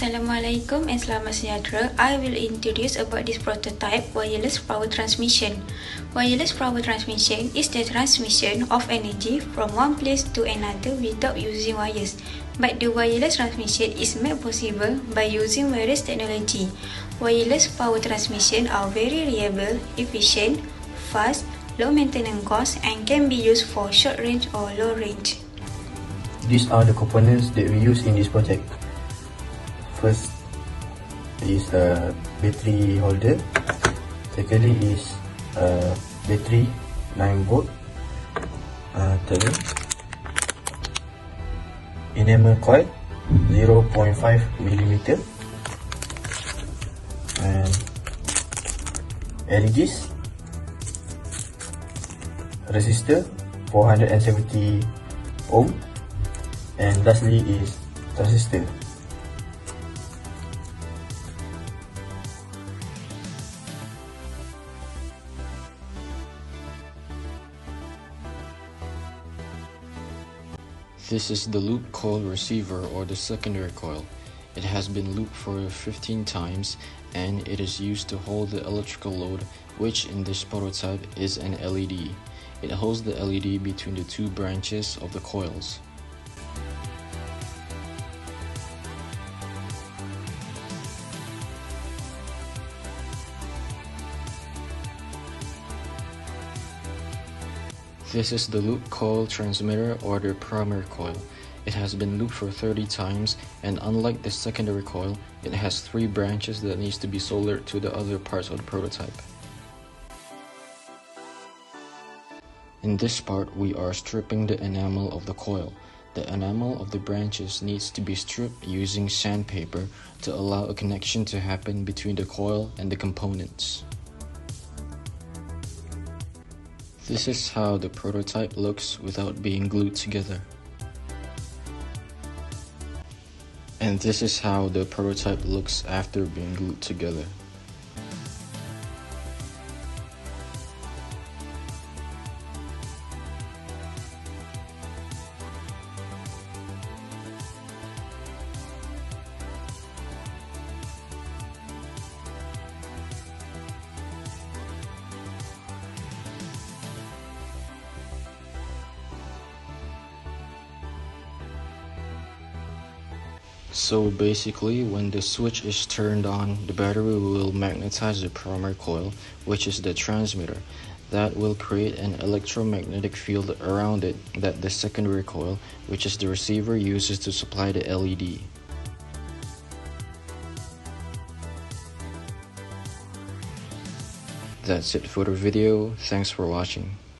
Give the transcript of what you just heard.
Assalamualaikum and selamat sejahtera. I will introduce about this prototype wireless power transmission. Wireless power transmission is the transmission of energy from one place to another without using wires. But the wireless transmission is made possible by using various technology. Wireless power transmission are very reliable, efficient, fast, low maintenance cost, and can be used for short range or low range. These are the components that we use in this project. First is a battery holder. Secondly is a battery 9 volt. Third, enamel coil 0.5 mm and LEDs, resistor 470 ohm, and lastly is transistor. This is the loop coil receiver or the secondary coil. It has been looped for 15 times and it is used to hold the electrical load, which in this prototype is an LED. It holds the LED between the two branches of the coils. This is the loop coil transmitter or the primary coil. It has been looped for 30 times, and unlike the secondary coil, it has 3 branches that needs to be soldered to the other parts of the prototype. In this part, we are stripping the enamel of the coil. The enamel of the branches needs to be stripped using sandpaper to allow a connection to happen between the coil and the components. This is how the prototype looks without being glued together. And this is how the prototype looks after being glued together. So basically, when the switch is turned on, the battery will magnetize the primary coil, which is the transmitter. That will create an electromagnetic field around it that the secondary coil, which is the receiver, uses to supply the LED. That's it for the video. Thanks for watching.